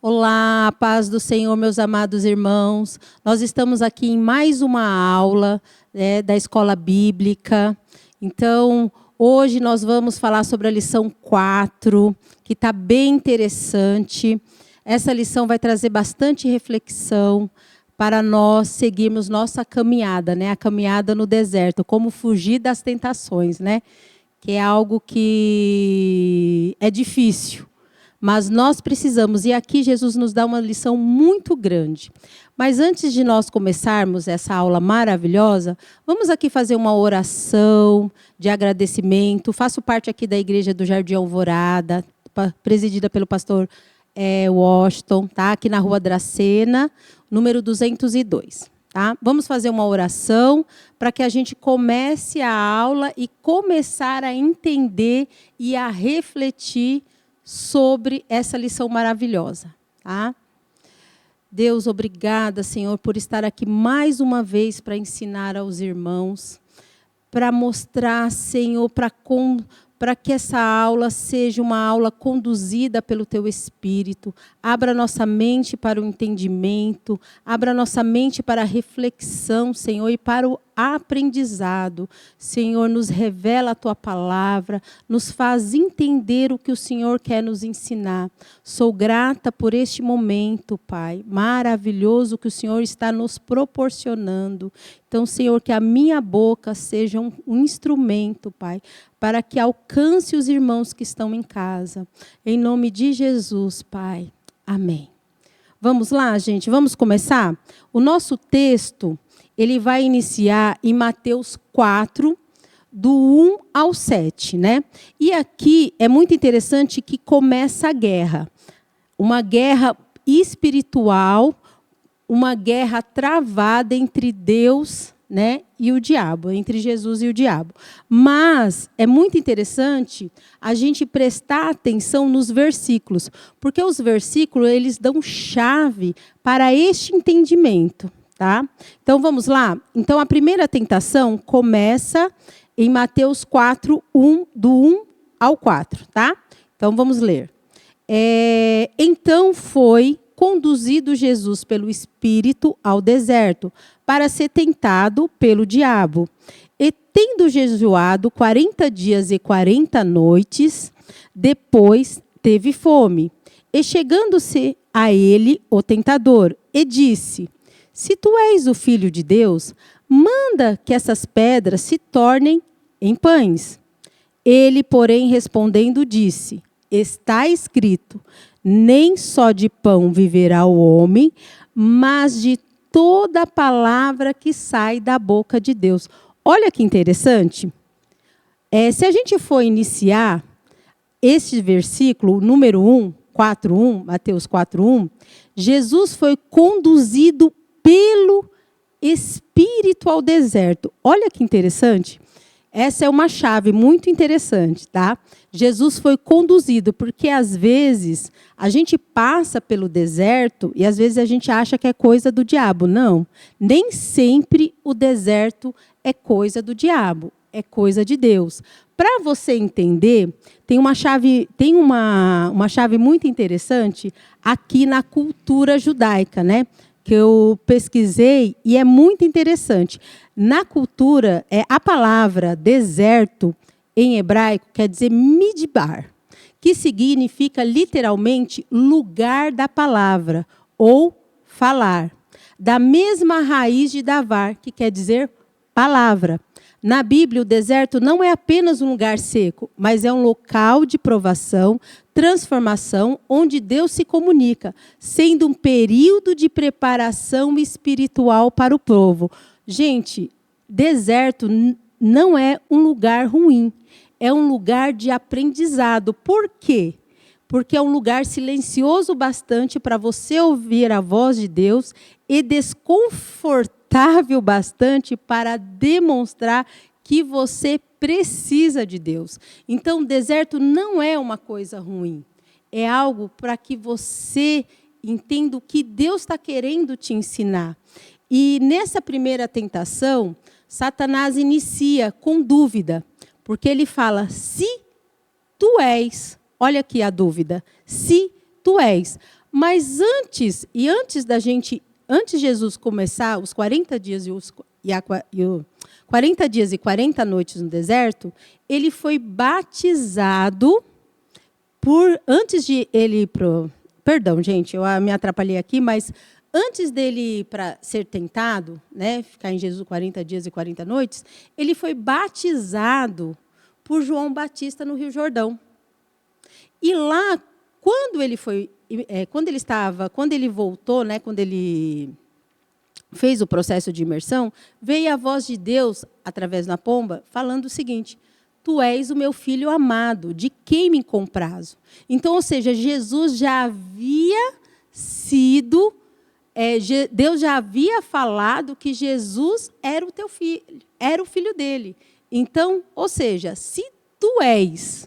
Olá, a paz do Senhor, meus amados irmãos. Nós estamos aqui em mais uma aula da Escola Bíblica. Então, hoje nós vamos falar sobre a lição 4, que está bem interessante. Essa lição vai trazer bastante reflexão para nós seguirmos nossa caminhada, a caminhada no deserto, como fugir das tentações, que é algo que é difícil. Mas nós precisamos, e aqui Jesus nos dá uma lição muito grande. Mas antes de nós começarmos essa aula maravilhosa, vamos aqui fazer uma oração de agradecimento. Faço parte aqui da Igreja do Jardim Alvorada, presidida pelo pastor Washington, tá? Aqui na Rua Dracena, número 202. Tá? Vamos fazer uma oração para que a gente comece a aula e começar a entender e a refletir sobre essa lição maravilhosa. Tá? Deus, obrigada, Senhor, por estar aqui mais uma vez para ensinar aos irmãos, para mostrar, Senhor, para que essa aula seja uma aula conduzida pelo Teu Espírito. Abra nossa mente para o entendimento, abra nossa mente para a reflexão, Senhor, e para o aprendizado. Senhor, nos revela a Tua palavra, nos faz entender o que o Senhor quer nos ensinar. Sou grata por este momento, Pai, maravilhoso que o Senhor está nos proporcionando. Então, Senhor, que a minha boca seja um instrumento, Pai, para que alcance os irmãos que estão em casa. Em nome de Jesus, Pai. Amém. Vamos lá, gente? Vamos começar? O nosso texto, ele vai iniciar em Mateus 4, do 1 ao 7, E aqui é muito interessante que começa a guerra. Uma guerra espiritual, uma guerra travada entre Deus, e o diabo, entre Jesus e o diabo. Mas é muito interessante a gente prestar atenção nos versículos, porque os versículos eles dão chave para este entendimento, tá? Então vamos lá. Então a primeira tentação começa em Mateus 4, do 1 ao 4, tá? Então vamos ler. Então foi conduzido Jesus pelo Espírito ao deserto, para ser tentado pelo diabo. E tendo jejuado 40 dias e 40 noites, depois teve fome. E chegando-se a ele o tentador, e disse: Se tu és o Filho de Deus, manda que essas pedras se tornem em pães. Ele, porém, respondendo, disse: Está escrito, nem só de pão viverá o homem, mas de toda a palavra que sai da boca de Deus. Olha que interessante. Se a gente for iniciar este versículo, número 1, 4:1, Mateus 4:1, Jesus foi conduzido pelo Espírito ao deserto. Olha que interessante. Essa é uma chave muito interessante, tá? Jesus foi conduzido, porque às vezes a gente passa pelo deserto e às vezes a gente acha que é coisa do diabo. Não, nem sempre o deserto é coisa do diabo, é coisa de Deus. Para você entender, tem uma chave muito interessante aqui na cultura judaica, que eu pesquisei e é muito interessante. Na cultura, a palavra deserto, em hebraico, quer dizer midbar, que significa literalmente lugar da palavra, ou falar. Da mesma raiz de davar, que quer dizer palavra. Na Bíblia, o deserto não é apenas um lugar seco, mas é um local de provação, transformação, onde Deus se comunica, sendo um período de preparação espiritual para o povo. Gente, deserto não é um lugar ruim, é um lugar de aprendizado. Por quê? Porque é um lugar silencioso bastante para você ouvir a voz de Deus e desconfortável bastante para demonstrar que você precisa de Deus. Então, deserto não é uma coisa ruim. É algo para que você entenda o que Deus está querendo te ensinar. E nessa primeira tentação, Satanás inicia com dúvida, porque ele fala: se tu és, olha aqui a dúvida, se tu és. Antes de Jesus começar os 40 dias e 40 dias e 40 noites no deserto, ele foi batizado antes de ele ir perdão, gente, eu me atrapalhei aqui, mas antes dele ir para ser tentado, né, ficar em Jesus 40 dias e 40 noites, ele foi batizado por João Batista no Rio Jordão. E lá, quando ele voltou, né, quando ele fez o processo de imersão, veio a voz de Deus, através da pomba, falando o seguinte: tu és o meu filho amado, de quem me comprazo. Então, ou seja, Jesus já havia sido, Deus já havia falado que Jesus era o teu filho, era o filho dele. Então, ou seja, se tu és,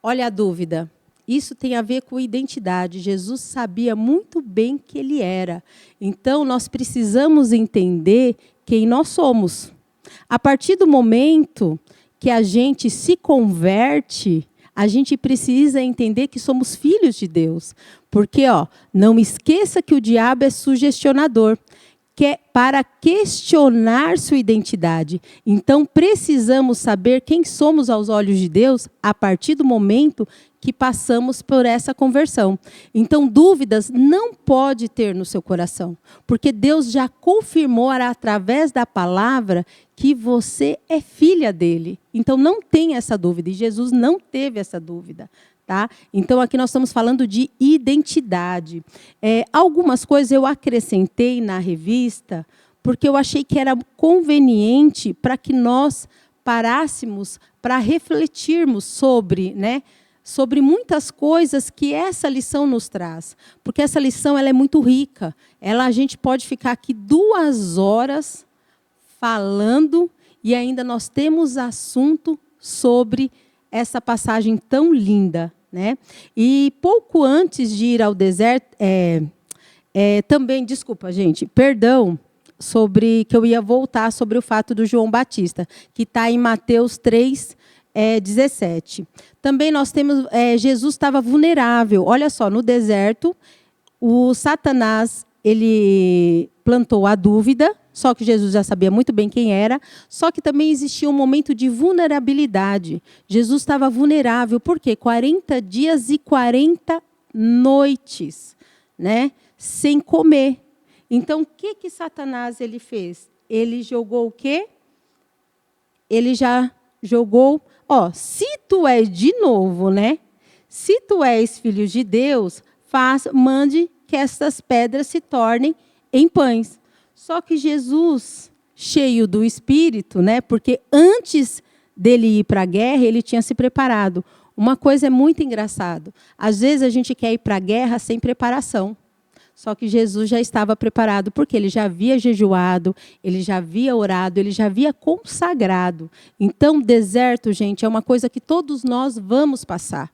olha a dúvida, isso tem a ver com identidade. Jesus sabia muito bem que ele era. Então, nós precisamos entender quem nós somos. A partir do momento que a gente se converte, a gente precisa entender que somos filhos de Deus. Porque, não esqueça que o diabo é sugestionador, para questionar sua identidade. Então, precisamos saber quem somos aos olhos de Deus a partir do momento que passamos por essa conversão. Então, dúvidas não pode ter no seu coração, porque Deus já confirmou através da palavra que você é filha dele. Então, não tem essa dúvida, e Jesus não teve essa dúvida. Tá? Então, aqui nós estamos falando de identidade. Algumas coisas eu acrescentei na revista, porque eu achei que era conveniente para que nós parássemos para refletirmos sobre muitas coisas que essa lição nos traz. Porque essa lição ela é muito rica. A gente pode ficar aqui 2 horas falando e ainda nós temos assunto sobre essa passagem tão linda, né? E pouco antes de ir ao deserto, também, desculpa, gente, perdão, que eu ia voltar sobre o fato do João Batista, que está em Mateus 3, 17. Também nós temos, Jesus estava vulnerável. Olha só, no deserto, o Satanás, ele plantou a dúvida, só que Jesus já sabia muito bem quem era, só que também existia um momento de vulnerabilidade. Jesus estava vulnerável, por quê? 40 dias e 40 noites, né? Sem comer. Então, o que Satanás ele fez? Ele jogou o quê? Ele já jogou, se tu és de novo, né? Se tu és filho de Deus, mande que estas pedras se tornem em pães. Só que Jesus, cheio do Espírito, né? Porque antes dele ir para a guerra, ele tinha se preparado. Uma coisa é muito engraçado. Às vezes a gente quer ir para a guerra sem preparação. Só que Jesus já estava preparado, porque ele já havia jejuado, ele já havia orado, ele já havia consagrado. Então, deserto, gente, é uma coisa que todos nós vamos passar.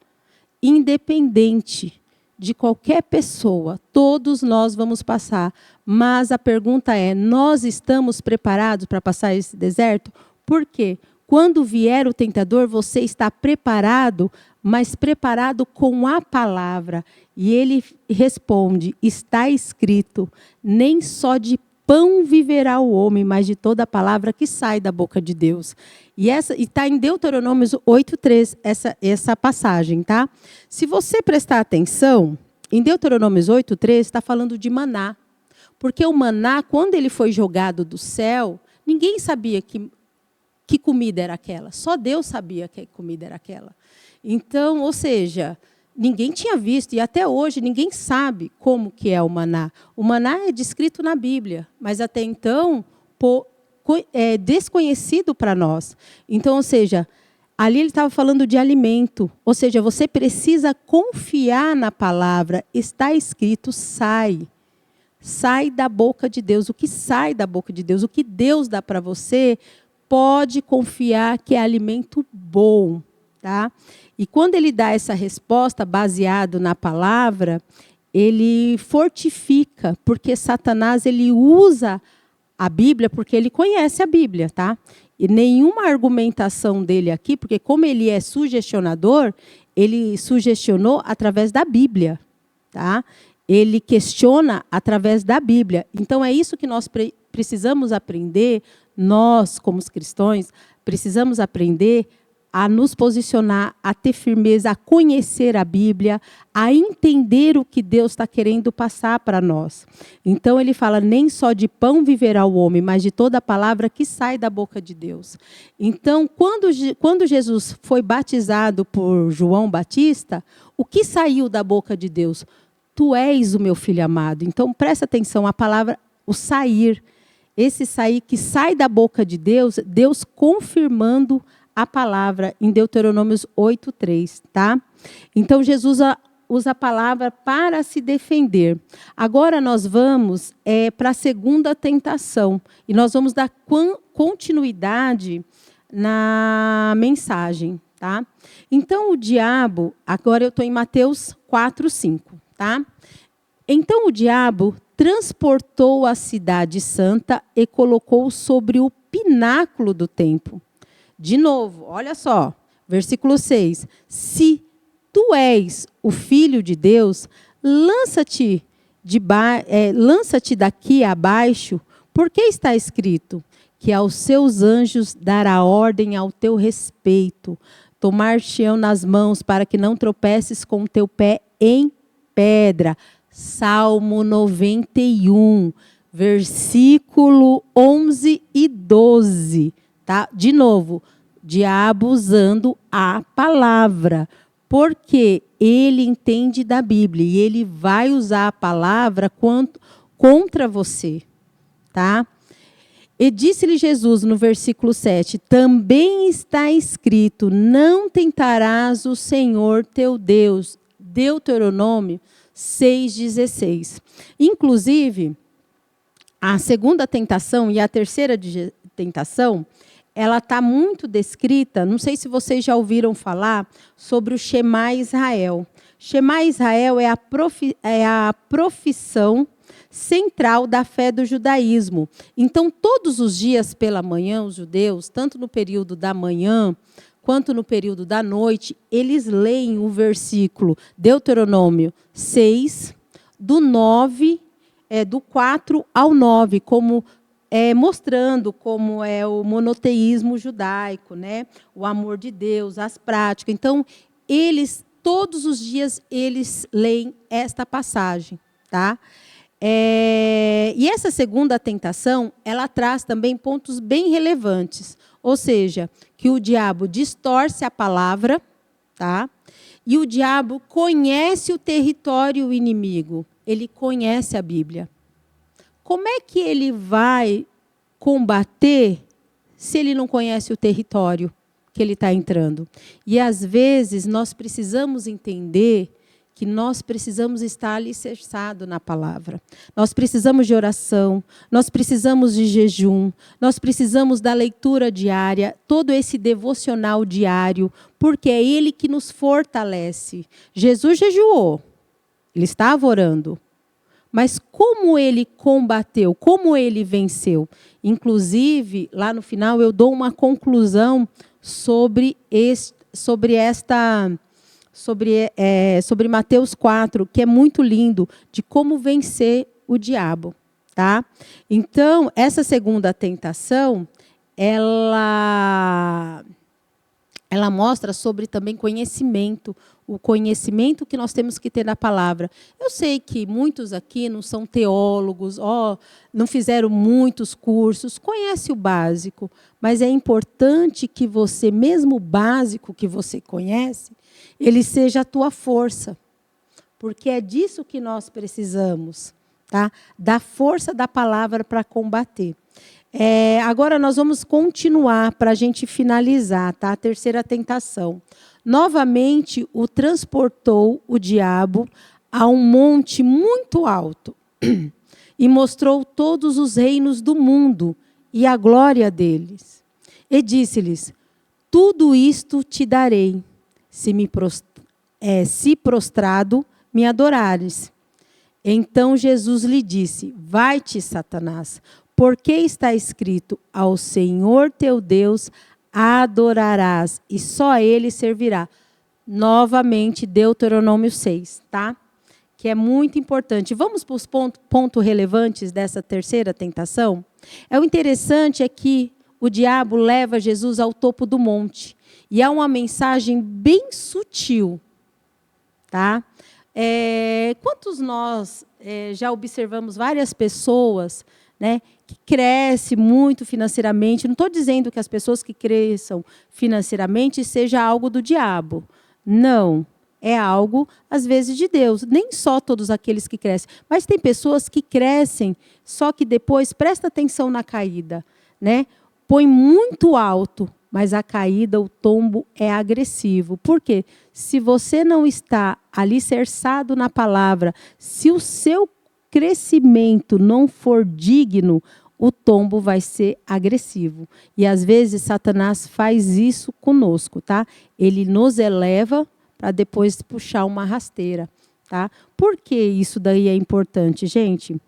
Independente de qualquer pessoa, todos nós vamos passar. Mas a pergunta é, nós estamos preparados para passar esse deserto? Por quê? Quando vier o tentador, você está preparado, mas preparado com a palavra. E ele responde, está escrito, nem só de pão viverá o homem, mas de toda a palavra que sai da boca de Deus. E está em Deuteronômio 8:3, essa passagem, tá? Se você prestar atenção, em Deuteronômio 8:3 está falando de maná. Porque o maná, quando ele foi jogado do céu, ninguém sabia que comida era aquela. Só Deus sabia que comida era aquela. Então, ou seja, ninguém tinha visto, e até hoje ninguém sabe como que é o maná. O maná é descrito na Bíblia, mas até então é desconhecido para nós. Então, ou seja, ali ele estava falando de alimento. Ou seja, você precisa confiar na palavra. Está escrito, sai. Sai da boca de Deus. O que sai da boca de Deus, o que Deus dá para você, pode confiar que é alimento bom. Tá? E quando ele dá essa resposta baseado na palavra, ele fortifica, porque Satanás ele usa a Bíblia porque ele conhece a Bíblia, tá? E nenhuma argumentação dele aqui, porque como ele é sugestionador, ele sugestionou através da Bíblia, tá? Ele questiona através da Bíblia. Então, é isso que nós precisamos aprender, nós, como os cristãos, precisamos aprender a nos posicionar, a ter firmeza, a conhecer a Bíblia, a entender o que Deus está querendo passar para nós. Então, ele fala, nem só de pão viverá o homem, mas de toda a palavra que sai da boca de Deus. Então, quando Jesus foi batizado por João Batista, o que saiu da boca de Deus? Tu és o meu filho amado. Então, presta atenção, a palavra, o sair, esse sair que sai da boca de Deus, Deus confirmando a palavra em Deuteronômio 8:3, tá? Então, Jesus usa a palavra para se defender. Agora nós vamos para a segunda tentação. E nós vamos dar continuidade na mensagem, tá? Então, o diabo, agora eu estou em Mateus 4:5, tá? Então, o diabo transportou a cidade santa e colocou sobre o pináculo do templo. De novo, olha só, versículo 6. Se tu és o Filho de Deus, lança-te daqui abaixo, porque está escrito que aos seus anjos dará ordem ao teu respeito, tomar-te-ão nas mãos para que não tropeces com o teu pé em pedra. Salmo 91, versículo 11 e 12. Tá? De novo, diabo usando a palavra, porque ele entende da Bíblia e ele vai usar a palavra contra você. Tá? E disse-lhe Jesus no versículo 7, também está escrito, não tentarás o Senhor teu Deus. Deuteronômio 6,16. Inclusive, a segunda tentação e a terceira tentação, ela está muito descrita, não sei se vocês já ouviram falar, sobre o Shema Israel. Shema Israel é a profissão central da fé do judaísmo. Então, todos os dias pela manhã, os judeus, tanto no período da manhã, quanto no período da noite, eles leem o versículo Deuteronômio 6, do 4 ao 9, como mostrando como é o monoteísmo judaico, né? O amor de Deus, as práticas. Então, todos os dias, eles leem esta passagem. Tá? E essa segunda tentação, ela traz também pontos bem relevantes. Ou seja, que o diabo distorce a palavra, tá? E o diabo conhece o território inimigo. Ele conhece a Bíblia. Como é que ele vai combater se ele não conhece o território que ele está entrando? E, às vezes, nós precisamos entender que nós precisamos estar alicerçados na palavra. Nós precisamos de oração, nós precisamos de jejum, nós precisamos da leitura diária, todo esse devocional diário, porque é ele que nos fortalece. Jesus jejuou, ele estava orando. Mas como ele combateu, como ele venceu? Inclusive, lá no final, eu dou uma conclusão sobre Mateus 4, que é muito lindo, de como vencer o diabo. Tá? Então, essa segunda tentação, ela mostra sobre também conhecimento, o conhecimento que nós temos que ter da palavra. Eu sei que muitos aqui não são teólogos, não fizeram muitos cursos, conhece o básico, mas é importante que você, mesmo o básico que você conhece, ele seja a tua força, porque é disso que nós precisamos, tá? Da força da palavra para combater. Agora nós vamos continuar para a gente finalizar, tá? A terceira tentação. Novamente o transportou o diabo a um monte muito alto e mostrou todos os reinos do mundo e a glória deles. E disse-lhes, tudo isto te darei, se prostrado me adorares. Então Jesus lhe disse, vai-te, Satanás, porque está escrito, ao Senhor teu Deus adorarás, e só Ele servirá. Novamente, Deuteronômio 6, tá? que é muito importante. Vamos para os pontos relevantes dessa terceira tentação? O interessante é que o diabo leva Jesus ao topo do monte. E há uma mensagem bem sutil. Tá? Quantos nós já observamos várias pessoas, né, que crescem muito financeiramente? Não estou dizendo que as pessoas que cresçam financeiramente seja algo do diabo. Não. É algo, às vezes, de Deus. Nem só todos aqueles que crescem. Mas tem pessoas que crescem, só que depois, presta atenção na caída. Né? Põe muito alto, mas a caída, o tombo é agressivo. Por quê? Se você não está alicerçado na palavra, se o seu crescimento não for digno, o tombo vai ser agressivo. E, às vezes, Satanás faz isso conosco. Tá? Ele nos eleva para depois puxar uma rasteira. Tá? Por que isso daí é importante, gente?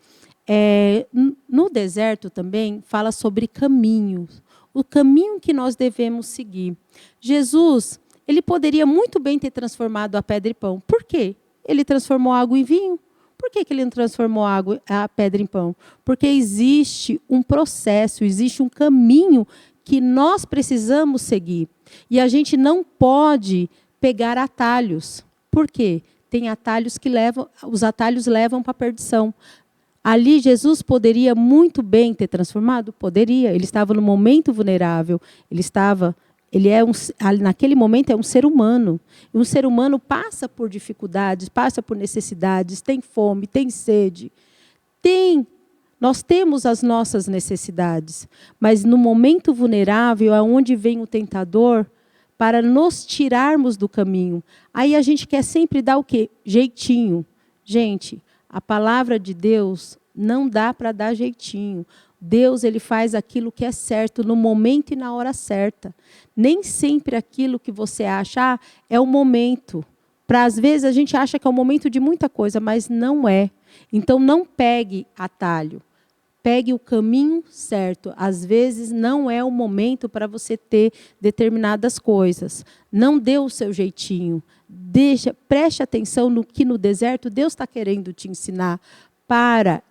No deserto também fala sobre caminhos. O caminho que nós devemos seguir. Jesus, ele poderia muito bem ter transformado a pedra em pão. Por quê? Ele transformou água em vinho. Por que ele não transformou a pedra em pão? Porque existe um processo, existe um caminho que nós precisamos seguir. E a gente não pode pegar atalhos. Por quê? Tem atalhos que os atalhos levam para a perdição. Ali Jesus poderia muito bem ter transformado? Poderia. Ele estava no momento vulnerável. Naquele momento é um ser humano. E um ser humano passa por dificuldades, passa por necessidades, tem fome, tem sede. Nós temos as nossas necessidades. Mas no momento vulnerável é onde vem o tentador para nos tirarmos do caminho. Aí a gente quer sempre dar o quê? Jeitinho. Gente, a palavra de Deus não dá para dar jeitinho. Deus, ele faz aquilo que é certo no momento e na hora certa. Nem sempre aquilo que você acha é o momento. Às vezes a gente acha que é o momento de muita coisa, mas não é. Então não pegue atalho. Pegue o caminho certo. Às vezes não é o momento para você ter determinadas coisas. Não dê o seu jeitinho. Preste atenção no que no deserto Deus está querendo te ensinar.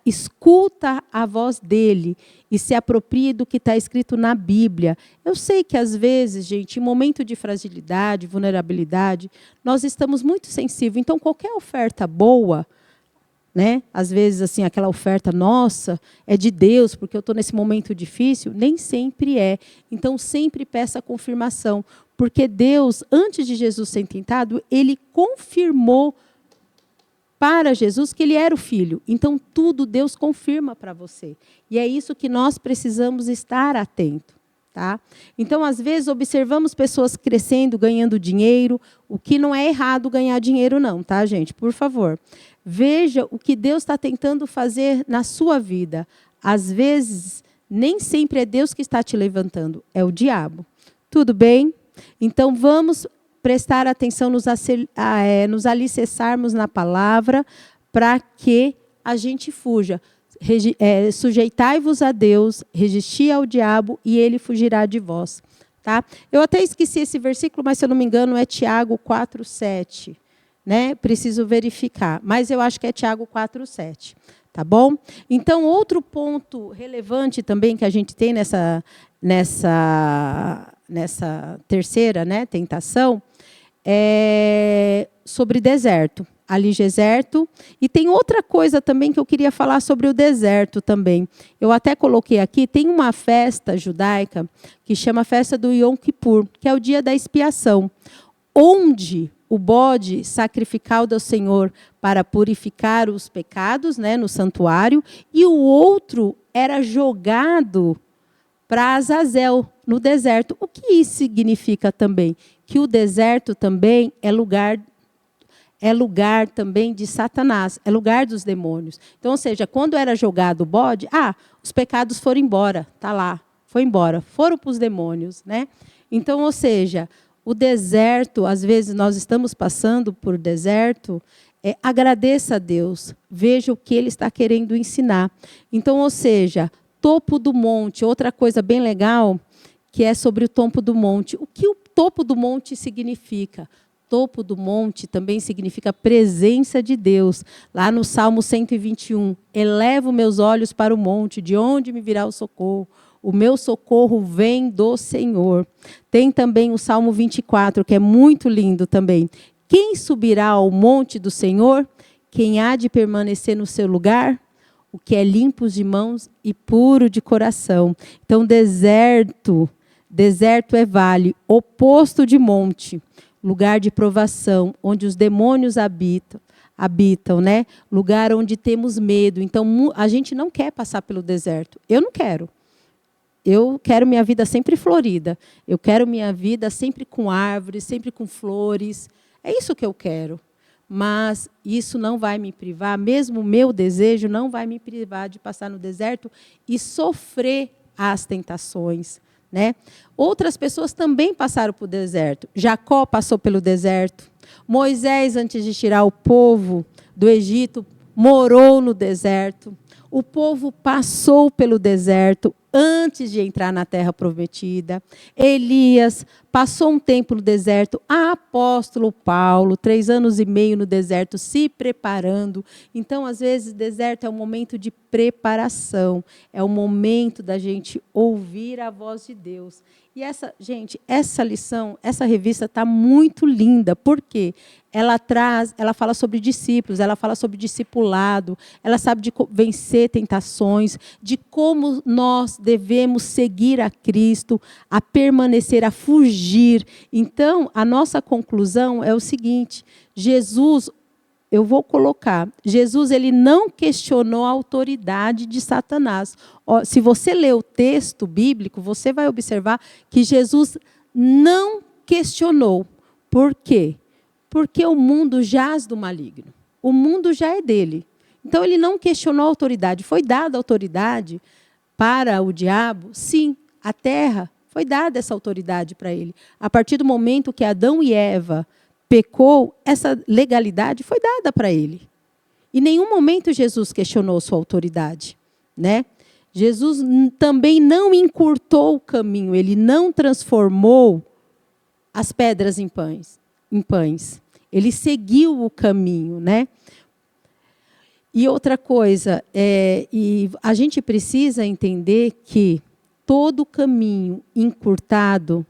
Escuta a voz dele e se aproprie do que está escrito na Bíblia. Eu sei que às vezes, gente, em momento de fragilidade, vulnerabilidade, nós estamos muito sensíveis. Então, qualquer oferta boa, né? Às vezes, assim, aquela oferta, nossa, é de Deus, porque eu estou nesse momento difícil, nem sempre é. Então, sempre peça confirmação. Porque Deus, antes de Jesus ser tentado, ele confirmou para Jesus que ele era o Filho. Então, tudo Deus confirma para você. E é isso que nós precisamos estar atentos. Tá? Então, às vezes, observamos pessoas crescendo, ganhando dinheiro, o que não é errado ganhar dinheiro não, tá, gente? Por favor. Veja o que Deus está tentando fazer na sua vida. Às vezes, nem sempre é Deus que está te levantando, é o diabo. Tudo bem? Então, vamos prestar atenção, nos alicerçarmos na palavra, para que a gente fuja. Sujeitai-vos a Deus, resisti ao diabo, e ele fugirá de vós. Tá? Eu até esqueci esse versículo, mas, se eu não me engano, é Tiago 4:7. Né? Preciso verificar, mas eu acho que é Tiago 4:7. Tá bom? Então, outro ponto relevante também que a gente tem nessa terceira, né, tentação, é sobre deserto. Ali, deserto. E tem outra coisa também que eu queria falar sobre o deserto também. Eu até coloquei aqui, tem uma festa judaica que chama Festa do Yom Kippur, que é o dia da expiação, onde o bode sacrificado ao Senhor para purificar os pecados, né, no santuário, e o outro era jogado para Azazel, no deserto. O que isso significa também? Que o deserto também é lugar também de Satanás, é lugar dos demônios. Então, ou seja, quando era jogado o bode, os pecados foram embora, tá lá, foi embora, foram para os demônios, né? Então, ou seja, o deserto, às vezes nós estamos passando por deserto, agradeça a Deus, veja o que ele está querendo ensinar. Então, ou seja, topo do monte, outra coisa bem legal, que é sobre o topo do monte. O que o topo do monte significa? topo do monte também significa presença de Deus. Lá no Salmo 121, elevo meus olhos para o monte, de onde me virá o socorro? O meu socorro vem do Senhor. Tem também o Salmo 24, que é muito lindo também. Quem subirá ao monte do Senhor? Quem há de permanecer no seu lugar? O que é limpo de mãos e puro de coração. Então, deserto é vale, oposto de monte, lugar de provação, onde os demônios habitam, né? Lugar onde temos medo. Então, a gente não quer passar pelo deserto. Eu não quero. Eu quero minha vida sempre florida. Eu quero minha vida sempre com árvores, sempre com flores. É isso que eu quero. Mas isso não vai me privar, mesmo o meu desejo não vai me privar de passar no deserto e sofrer as tentações, né? Outras pessoas também passaram por deserto. Jacó passou pelo deserto. Moisés, antes de tirar o povo do Egito, morou no deserto. O povo passou pelo deserto antes de entrar na terra prometida. Elias passou um tempo no deserto. Apóstolo Paulo, 3 anos e meio no deserto, se preparando. Então, às vezes, deserto é um momento de preparação. É o momento da gente ouvir a voz de Deus. E essa lição, essa revista está muito linda. Por quê? Ela fala sobre discípulos, ela fala sobre discipulado, ela sabe de vencer tentações, de como nós devemos seguir a Cristo, a permanecer, a fugir. Então, a nossa conclusão é o seguinte: Jesus, Jesus ele não questionou a autoridade de Satanás. Se você ler o texto bíblico, você vai observar que Jesus não questionou. Por quê? Porque o mundo jaz do maligno. O mundo já é dele. Então, ele não questionou a autoridade. Foi dada autoridade para o diabo? Sim, a terra foi dada essa autoridade para ele. A partir do momento que Adão e Eva pecou, essa legalidade foi dada para ele. Em nenhum momento Jesus questionou sua autoridade, né? Jesus também não encurtou o caminho, ele não transformou as pedras em pães. Ele seguiu o caminho, né? E outra coisa, e a gente precisa entender que todo caminho encurtado,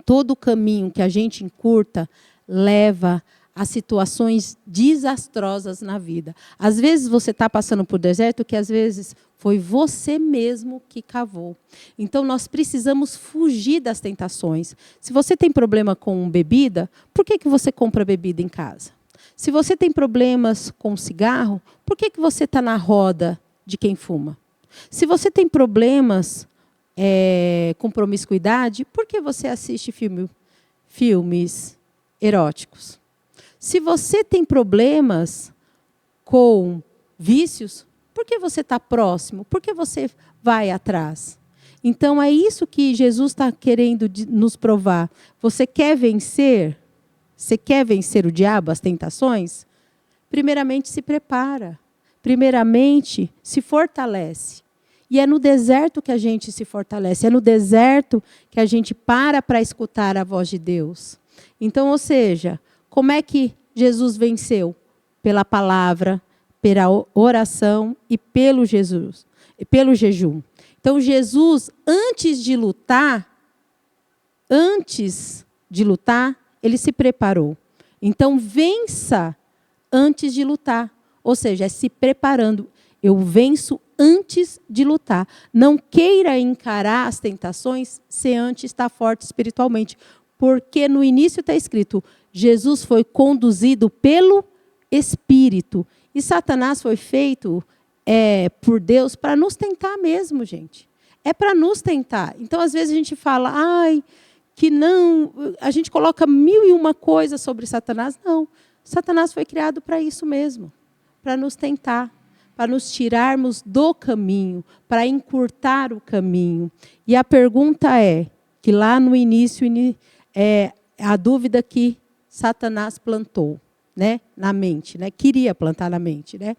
todo caminho que a gente encurta, leva a situações desastrosas na vida. Às vezes você está passando por deserto que às vezes foi você mesmo que cavou. Então nós precisamos fugir das tentações. Se você tem problema com bebida, por que você compra bebida em casa? Se você tem problemas com cigarro, por que você está na roda de quem fuma? Se você tem problemas com promiscuidade, por que você assiste filmes eróticos? Se você tem problemas com vícios, por que você está próximo? Por que você vai atrás? Então, é isso que Jesus está querendo nos provar. Você quer vencer? Você quer vencer o diabo, as tentações? Primeiramente, se prepara. Primeiramente, se fortalece. E é no deserto que a gente se fortalece. É no deserto que a gente para escutar a voz de Deus. Então, ou seja, como é que Jesus venceu? Pela palavra, pela oração e pelo jejum. Então, Jesus, antes de lutar, ele se preparou. Então, vença antes de lutar. Ou seja, é se preparando. Eu venço antes de lutar. Não queira encarar as tentações se antes está forte espiritualmente. Porque no início está escrito, Jesus foi conduzido pelo Espírito. E Satanás foi feito por Deus para nos tentar mesmo, gente. É para nos tentar. Então, às vezes, a gente fala, que não... A gente coloca 1001 coisas sobre Satanás. Não. Satanás foi criado para isso mesmo. Para nos tentar. Para nos tirarmos do caminho. Para encurtar o caminho. E a pergunta é, que lá no início... a dúvida que Satanás plantou, né, na mente, né, queria plantar na mente, né?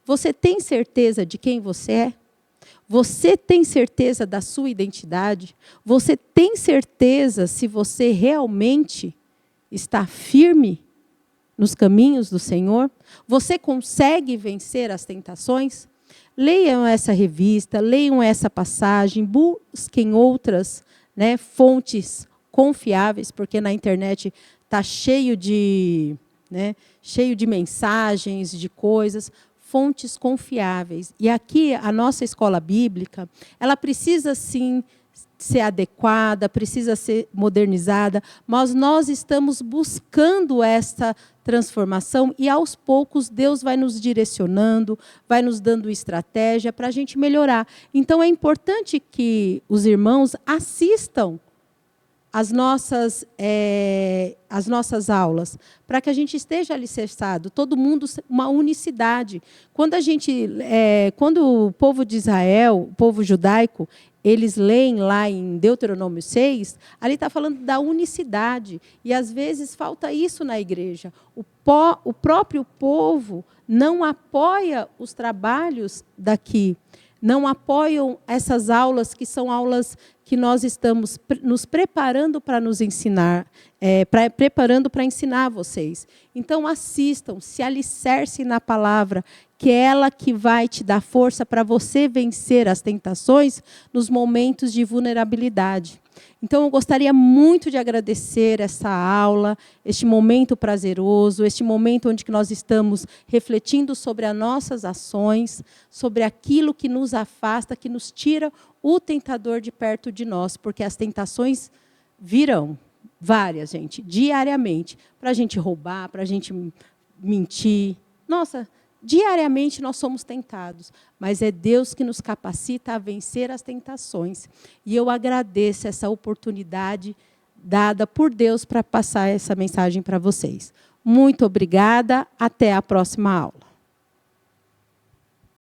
Você tem certeza de quem você é? Você tem certeza da sua identidade? Você tem certeza se você realmente está firme nos caminhos do Senhor? Você consegue vencer as tentações? Leiam essa revista, leiam essa passagem, busquem outras, né, fontes confiáveis, porque na internet está cheio de mensagens, de coisas, fontes confiáveis. E aqui, a nossa escola bíblica, ela precisa, sim, ser adequada, precisa ser modernizada, mas nós estamos buscando essa transformação e, aos poucos, Deus vai nos direcionando, vai nos dando estratégia para a gente melhorar. Então, é importante que os irmãos assistam as nossas aulas, para que a gente esteja alicerçado, todo mundo, uma unicidade. Quando o povo de Israel, o povo judaico, eles leem lá em Deuteronômio 6, ali está falando da unicidade. E, às vezes, falta isso na igreja. O próprio povo não apoia os trabalhos daqui, não apoiam essas aulas, que são aulas que nós estamos nos preparando para nos ensinar, preparando para ensinar vocês. Então, assistam, se alicercem na palavra, que é ela que vai te dar força para você vencer as tentações nos momentos de vulnerabilidade. Então, eu gostaria muito de agradecer essa aula, este momento prazeroso, este momento onde nós estamos refletindo sobre as nossas ações, sobre aquilo que nos afasta, que nos tira o tentador de perto de nós, porque as tentações virão, várias, gente, diariamente, para a gente roubar, para a gente mentir. Nossa, diariamente nós somos tentados, mas é Deus que nos capacita a vencer as tentações. E eu agradeço essa oportunidade dada por Deus para passar essa mensagem para vocês. Muito obrigada, até a próxima aula.